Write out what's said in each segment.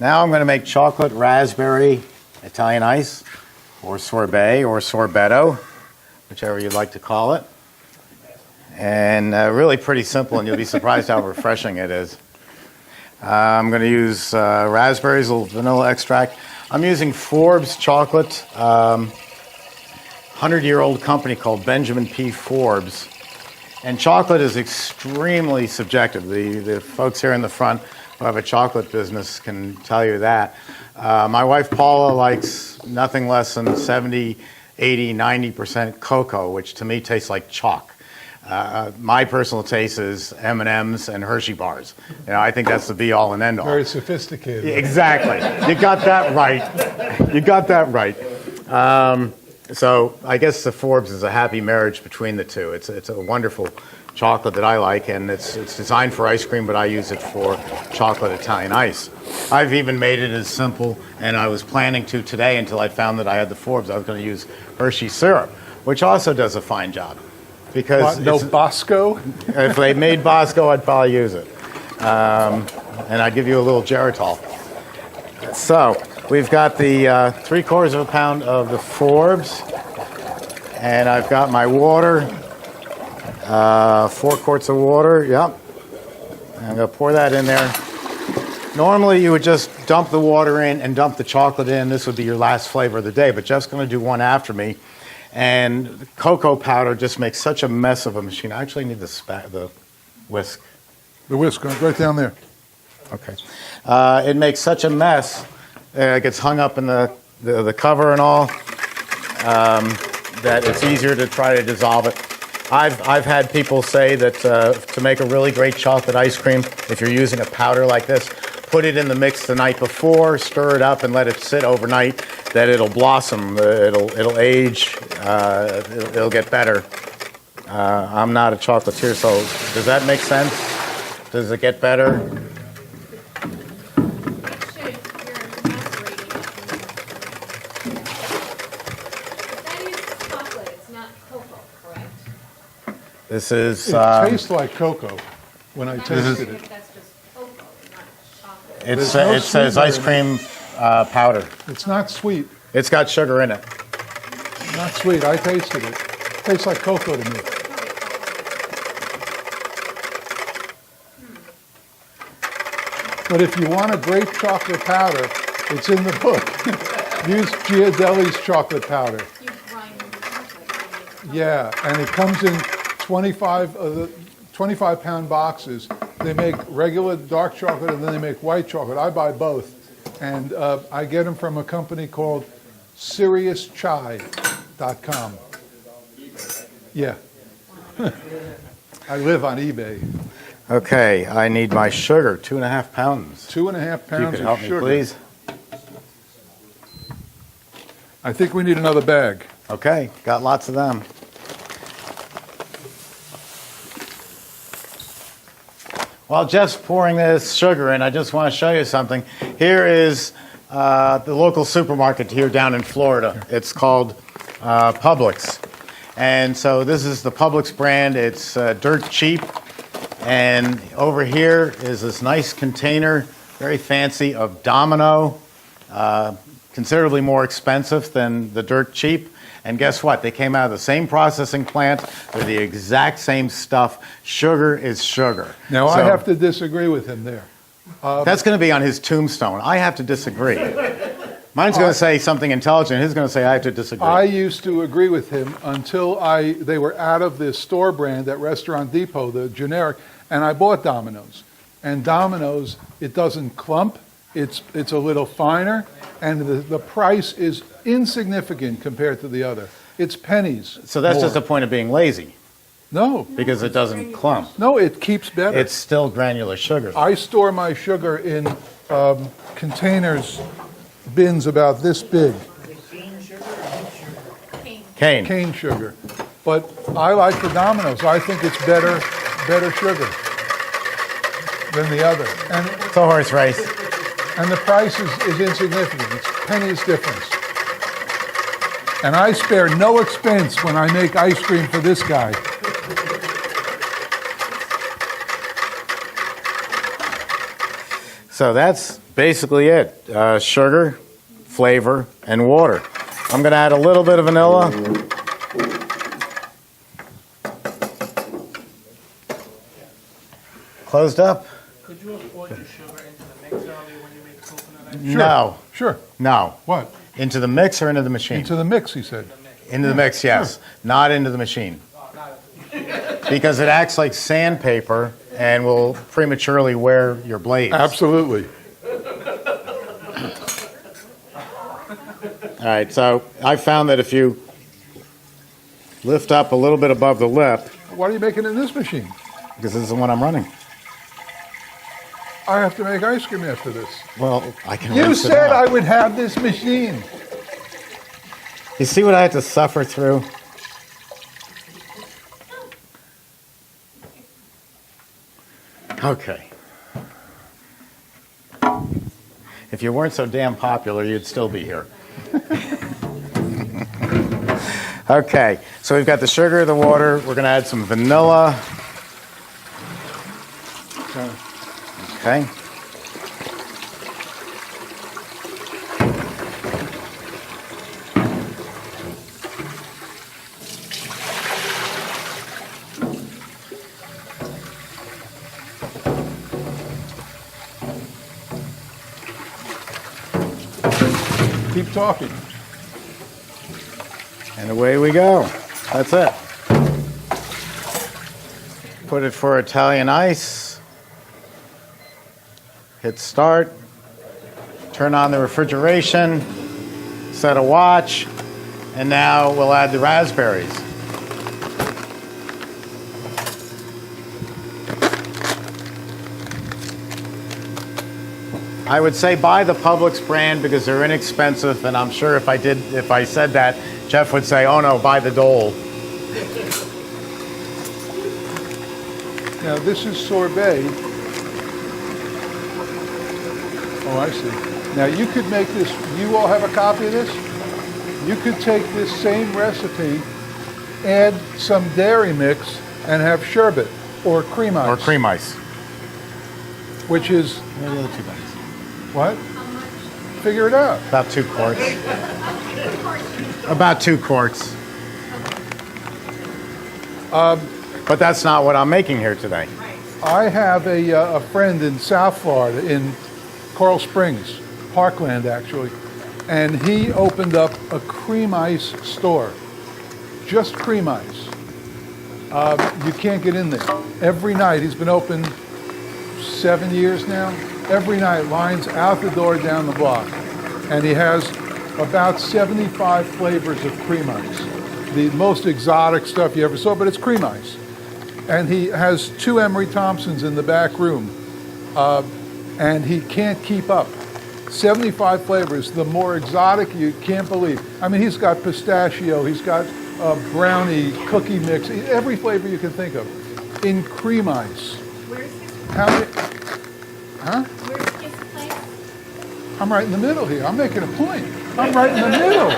Now I'm going to make chocolate raspberry Italian ice, or sorbet, or sorbetto, whichever you'd like to call it. And really pretty simple, and you'll be surprised how refreshing it is. I'm going to use raspberries, a little vanilla extract. I'm using Forbes chocolate, 100-year-old company called Benjamin P. Forbes. And chocolate is extremely subjective. The folks here in the front who have a chocolate business can tell you that. My wife Paula likes nothing less than 70, 80, 90% cocoa, which to me tastes like chalk. My personal taste is M&Ms and Hershey bars. You know, I think that's the be-all and end-all. Very sophisticated. Exactly. You got that right. You got that right. So I guess the Forbes is a happy marriage between the two. It's a wonderful chocolate that I like, and it's designed for ice cream, but I use it for chocolate Italian ice. I've even made it as simple, and I was planning to today until I found that I had the Forbes. I was going to use Hershey syrup, which also does a fine job. Because no Bosco? If they made Bosco, I'd probably use it. And I'd give you a little Geritol. So we've got the 3/4 of a pound of the Forbes, and I've got my water, 4 quarts of water, yep. I'm going to pour that in there. Normally you would just dump the water in and dump the chocolate in. This would be your last flavor of the day, but Jeff's going to do one after me. And the cocoa powder just makes such a mess of a machine. I actually need the whisk. The whisk, right down there. Okay. It makes such a mess. It gets hung up in the cover and all, that it's easier to try to dissolve it. I've had people say that to make a really great chocolate ice cream, if you're using a powder like this, put it in the mix the night before, stir it up, and let it sit overnight. That it'll blossom, it'll age, it'll get better. I'm not a chocolatier, so does that make sense? Does it get better? This is. It tastes like cocoa when I tasted it. That's just cocoa, not chocolate. It says ice cream powder. It's not sweet. It's got sugar in it. Not sweet. I tasted it. It tastes like cocoa to me. But if you want a great chocolate powder, it's in the book. Use Giardelli's chocolate powder. You grind the chocolate. Yeah, and it comes in 25-pound boxes. They make regular dark chocolate and then they make white chocolate. I buy both. And I get them from a company called SeriousChai.com. Yeah. I live on eBay. Okay, I need my sugar, 2.5 pounds. 2.5 pounds You could help of me, sugar. please. I think we need another bag. Okay, got lots of them. While Jeff's pouring this sugar in, I just want to show you something. Here is the local supermarket here down in Florida. It's called Publix. And so this is the Publix brand. It's dirt cheap. And over here is this nice container, very fancy, of Domino, considerably more expensive than the dirt cheap. And guess what? They came out of the same processing plant. They're the exact same stuff. Sugar is sugar. Now, I have to disagree with him there. That's going to be on his tombstone. I have to disagree. Mine's going to say something intelligent. His going to say I have to disagree. I used to agree with him until they were out of the store brand at Restaurant Depot, the generic, and I bought Domino's. And Domino's, it doesn't clump. It's a little finer, and the price is insignificant compared to the other. It's pennies. So that's more. just a point of being lazy, No. because it doesn't clump. No, it keeps better. It's still granular sugar. I store my sugar in containers, bins about this big, Cane. cane sugar. But I like the Domino's. I think it's better sugar than the other. And It's a horse race. the price is insignificant. It's pennies difference. And I spare no expense when I make ice cream for this guy. So that's basically it. Sugar, flavor, and water. I'm going to add a little bit of vanilla. Closed up? Could you avoid your sugar into the mixer when you make coconut ice? No. Sure. No. What? Into the mix or into the machine? Into the mix, he said. Into the mix, yes. Not into the machine. Because it acts like sandpaper and will prematurely wear your blades. Absolutely. All right, so I found that if you lift up a little bit above the lip, Why are you making it in this machine? because this is the one I'm running. I have to make ice cream after this. Well, I can You rinse it said I out. would have this machine. You see what I had to suffer through? Okay. If you weren't so damn popular, you'd still be here. Okay, so we've got the sugar, the water. We're going to add some vanilla. Okay. Keep talking. And away we go. That's it. Put it for Italian ice. Hit start. Turn on the refrigeration. Set a watch. And now we'll add the raspberries. I would say buy the Publix brand because they're inexpensive, and I'm sure if I said that, Jeff would say, "Oh no, buy the Dole." Now, this is sorbet. Oh, I see. Now, you could make this, you all have a copy of this? You could take this same recipe, add some dairy mix, and have sherbet or cream ice. Or cream ice. Which is, What are the other two things? what? Figure it out. About 2 quarts. About 2 quarts. But that's not what I'm making here today. I have a friend in South Florida, in Coral Springs, Parkland actually, and he opened up a cream ice store. Just cream ice. You can't get in there. Every night, he's been open 7 years now. Every night, lines out the door down the block. And he has about 75 flavors of cream ice. The most exotic stuff you ever saw, but it's cream ice. And he has 2 Emery Thompsons in the back room. And he can't keep up. 75 flavors, the more exotic you can't believe. I mean, he's got pistachio, he's got brownie, cookie mix, every flavor you can think of in cream ice. Where's his, How many, huh? where's his place? I'm right in the middle here. I'm making a point. I'm right in the middle.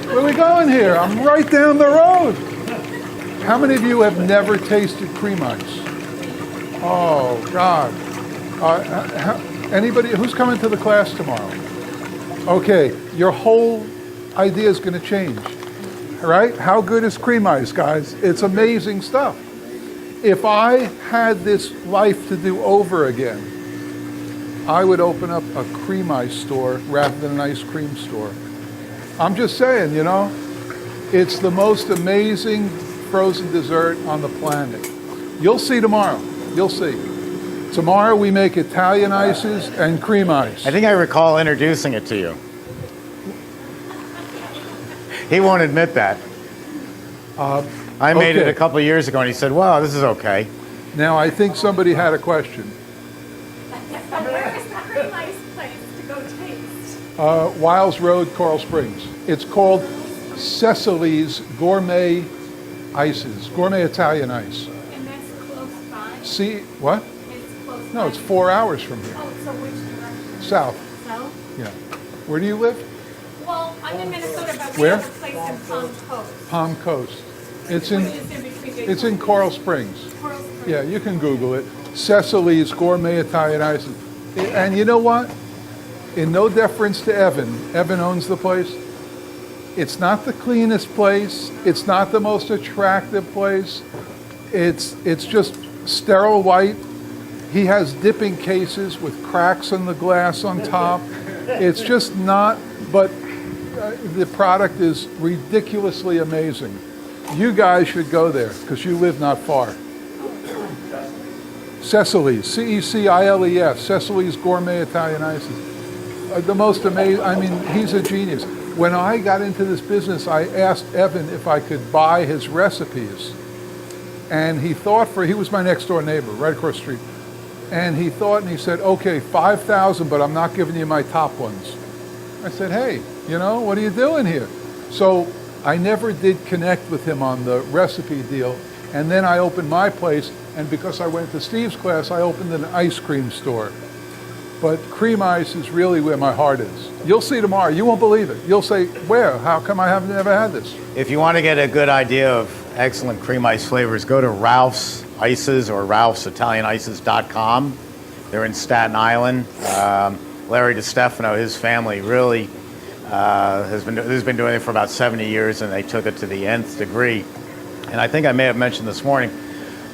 Where are we going here? I'm right down the road. How many of you have never tasted cream ice? Oh, God. Anybody, who's coming to the class tomorrow? Okay, your whole idea is going to change, right? How good is cream ice, guys? It's amazing stuff. If I had this life to do over again, I would open up a cream ice store rather than an ice cream store. I'm just saying, you know, it's the most amazing frozen dessert on the planet. You'll see tomorrow. You'll see. Tomorrow we make Italian ices and cream ice. I think I recall introducing it to you. He won't admit that. I made it okay. a couple of years ago, and he said, "Wow, this is okay." Now I think somebody had a question. Where is the cream ice place to go taste? Wiles Road, Coral Springs. It's called Cecily's Gourmet Ices, Gourmet Italian Ice. And that's close by? See, what? It's close No, by? it's 4 hours from here. Oh, so which direction? South, South? yeah. Where do you live? Well, I'm in Minnesota, but we Where? have a place in Palm Coast. Palm Coast. It's Which in, is in between it's in Coral Springs. Coral Springs. Yeah, you can Google it. Cecily's Gourmet Italian Ices. And you know what? In no deference to Evan owns the place. It's not the cleanest place. It's not the most attractive place. It's just sterile white. He has dipping cases with cracks in the glass on top. It's just not, but the product is ridiculously amazing. You guys should go there because you live not far. Cecily's, Ceciles, Cecily's Gourmet Italian Ices. The most amazing, I mean, he's a genius. When I got into this business, I asked Evan if I could buy his recipes. And he was my next door neighbor, right across the street. And he thought and he said, okay, 5,000, but I'm not giving you my top ones. I said, hey, what are you doing here? So I never did connect with him on the recipe deal. And then I opened my place, and because I went to Steve's class, I opened an ice cream store. But cream ice is really where my heart is. You'll see tomorrow. You won't believe it. You'll say, where? How come I haven't ever had this? If you want to get a good idea of excellent cream ice flavors, go to Ralph's Ices or ralphsitalianices.com. They're in Staten Island. Larry DiStefano, his family really has been doing it for about 70 years, and they took it to the nth degree. And I think I may have mentioned this morning,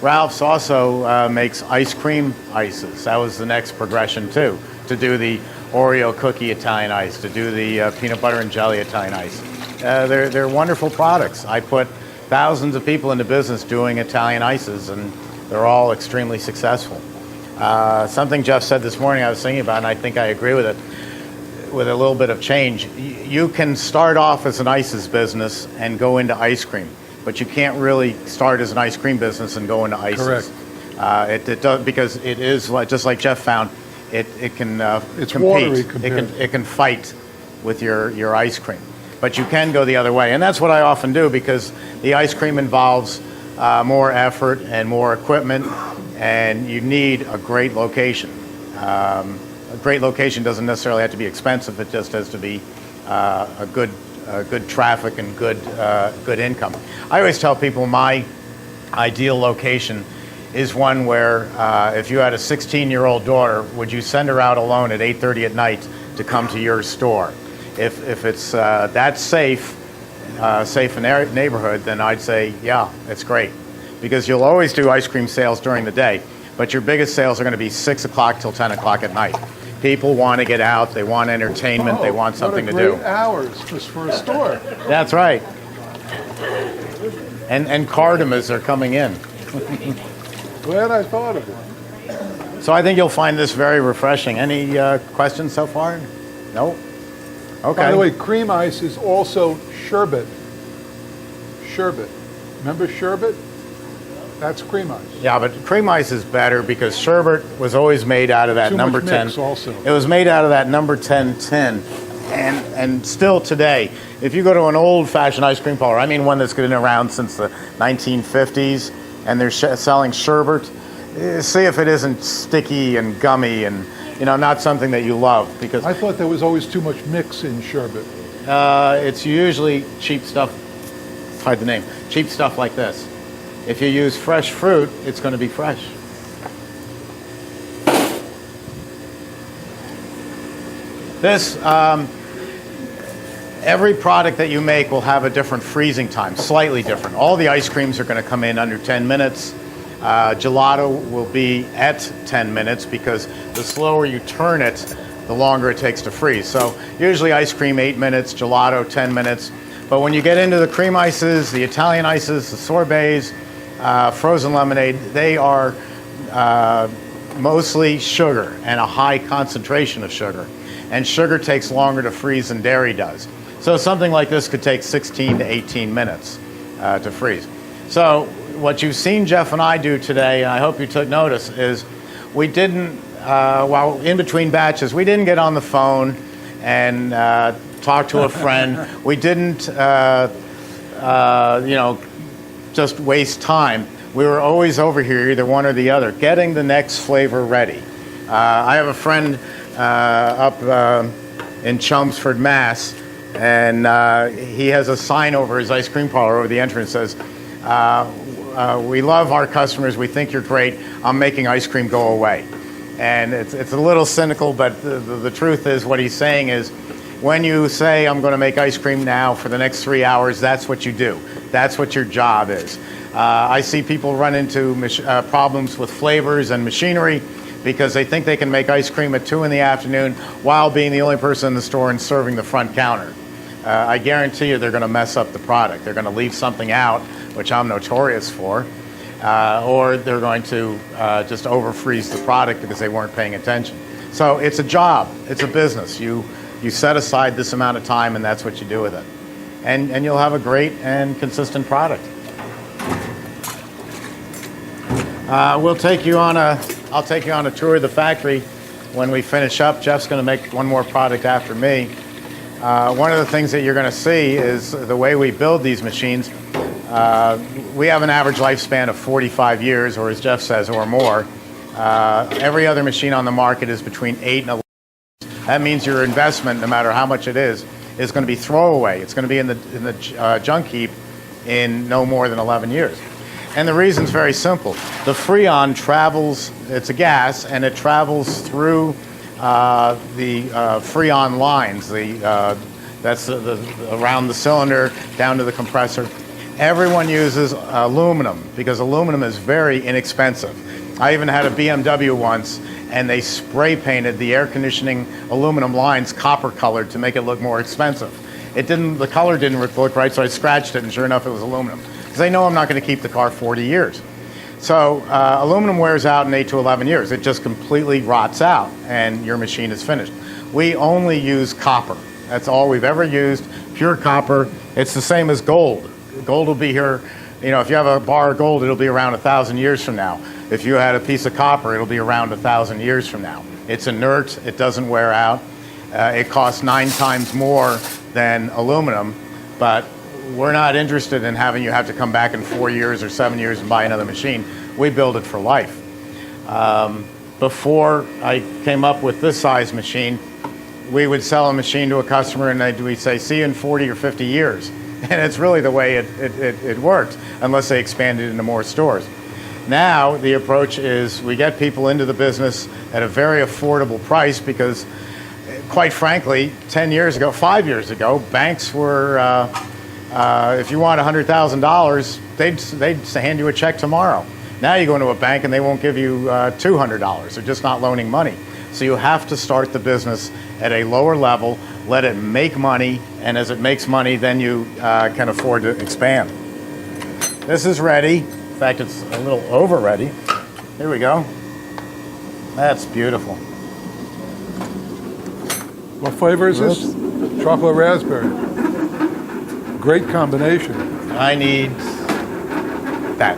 Ralph's also makes ice cream ices. That was the next progression too, to do the Oreo cookie Italian ice, to do the peanut butter and jelly Italian ice. They're wonderful products. I put thousands of people into business doing Italian ices, and they're all extremely successful. Something Jeff said this morning I was thinking about, and I think I agree with it, with a little bit of change. You can start off as an ices business and go into ice cream, but you can't really start as an ice cream business and go into ices. Correct. It does, because it is just like Jeff found. It can It's compete. watery compared. It can fight with your ice cream, but you can go the other way, and that's what I often do, because the ice cream involves more effort and more equipment, and you need a great location. A great location doesn't necessarily have to be expensive. It just has to be a good traffic and good income. I always tell people my ideal location is one where if you had a 16-year-old daughter, would you send her out alone at 8:30 at night to come to your store? If it's that safe a neighborhood, then I'd say, yeah, it's great. Because you'll always do ice cream sales during the day, but your biggest sales are going to be 6 o'clock till 10 o'clock at night. People want to get out, they want entertainment, they want something to do. What a great hours just for a store. That's right. And cardamas are coming in. Glad I thought of it. So I think you'll find this very refreshing. Any questions so far? No? Okay. By the way, cream ice is also sherbet. Sherbet. Remember sherbet? That's cream ice. Yeah, but cream ice is better because sherbet was always made out of that Too number much 10. mix also. It was made out of that number 10 tin. And still today, if you go to an old-fashioned ice cream parlor, I mean one that's been around since the 1950s, and they're selling sherbet, see if it isn't sticky and gummy and not something that you love, because I thought there was always too much mix in sherbet. it's usually cheap stuff. Hide the name. Cheap stuff like this. If you use fresh fruit, it's going to be fresh. This, every product that you make will have a different freezing time, slightly different. All the ice creams are going to come in under 10 minutes. Gelato will be at 10 minutes because the slower you turn it, the longer it takes to freeze. So usually ice cream 8 minutes, gelato 10 minutes. But when you get into the cream ices, the Italian ices, the sorbets, frozen lemonade, they are mostly sugar and a high concentration of sugar. And sugar takes longer to freeze than dairy does. So something like this could take 16 to 18 minutes to freeze. So what you've seen Jeff and I do today, and I hope you took notice, is we didn't, while in between batches, we didn't get on the phone and talk to a friend. We didn't, just waste time. We were always over here, either one or the other, getting the next flavor ready. I have a friend up in Chelmsford, Mass, and he has a sign over his ice cream parlor over the entrance that says, we love our customers, we think you're great, I'm making ice cream go away. And it's a little cynical, but the truth is what he's saying is when you say, I'm going to make ice cream now for the next 3 hours, that's what you do. That's what your job is. I see people run into problems with flavors and machinery because they think they can make ice cream at 2 in the afternoon while being the only person in the store and serving the front counter. I guarantee you they're going to mess up the product. They're going to leave something out, which I'm notorious for, or they're going to just over-freeze the product because they weren't paying attention. So it's a job. It's a business. You set aside this amount of time, and that's what you do with it. And you'll have a great and consistent product. I'll take you on a tour of the factory when we finish up. Jeff's going to make one more product after me. One of the things that you're going to see is the way we build these machines. We have an average lifespan of 45 years, or as Jeff says, or more. Every other machine on the market is between 8 and 11. That means your investment, no matter how much it is going to be throwaway. It's going to be in the junk heap in no more than 11 years. And the reason's very simple. The Freon travels, it's a gas, and it travels through the Freon lines. That's around the cylinder, down to the compressor. Everyone uses aluminum because aluminum is very inexpensive. I even had a BMW once, and they spray painted the air conditioning aluminum lines copper colored to make it look more expensive. The color didn't look right, so I scratched it, and sure enough, it was aluminum. Because they know I'm not going to keep the car 40 years. So aluminum wears out in 8 to 11 years. It just completely rots out, and your machine is finished. We only use copper. That's all we've ever used, pure copper. It's the same as gold. Gold will be here, if you have a bar of gold, it'll be around 1,000 years from now. If you had a piece of copper, it'll be around 1,000 years from now. It's inert, it doesn't wear out. It costs 9 times more than aluminum, but we're not interested in having you have to come back in 4 years or 7 years and buy another machine. We build it for life. Before I came up with this size machine, we would sell a machine to a customer and we'd say, see you in 40 or 50 years. And it's really the way it worked, unless they expanded into more stores. Now, the approach is we get people into the business at a very affordable price because, quite frankly, 10 years ago, 5 years ago, banks were, if you want $100,000, they'd hand you a check tomorrow. Now you go into a bank and they won't give you $200. They're just not loaning money. So you have to start the business at a lower level, let it make money, and as it makes money, then you can afford to expand. This is ready. In fact, it's a little over ready. Here we go. That's beautiful. What flavor is this? Chocolate raspberry. Great combination. I need that.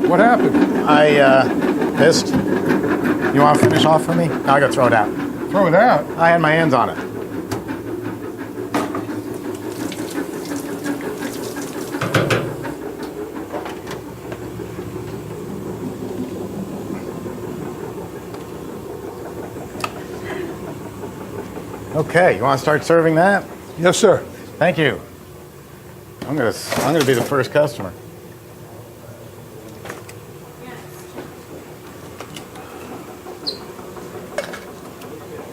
What happened? I pissed. You want to finish off for me? No, I gotta throw it out. Throw it out. I had my hands on it. Okay, you want to start serving that? Yes, sir. Thank you. I'm gonna be the first customer.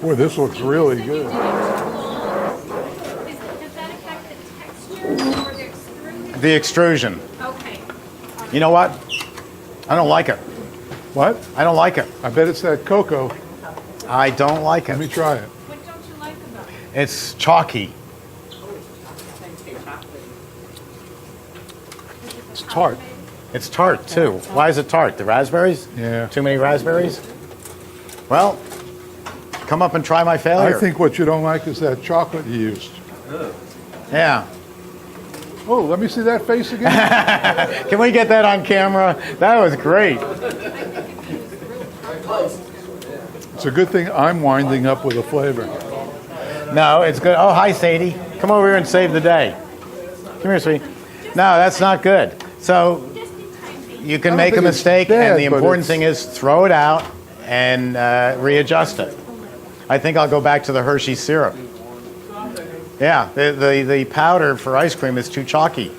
Boy, this looks really good. Does that affect the texture or the extrusion? The extrusion. Okay. You know what? I don't like it. What? I don't like it. I bet it's that cocoa. I don't like Let me it. try it. What don't you like about it? It's chalky. It's tart. It's tart too. Why is it tart? The raspberries? Yeah. Too many raspberries? Well, come up and try my failure. I think what you don't like is that chocolate you used. Yeah. Oh, let me see that face again. Can we get that on camera? That was great. It's a good thing I'm winding up with a flavor. No, it's good. Oh, hi, Sadie. Come over here and save the day. Come here, sweetie. No, that's not good. So you can make a think it's mistake, bad, and the but important it's- thing is throw it out and readjust it. I think I'll go back to the Hershey syrup. Yeah, the powder for ice cream is too chalky.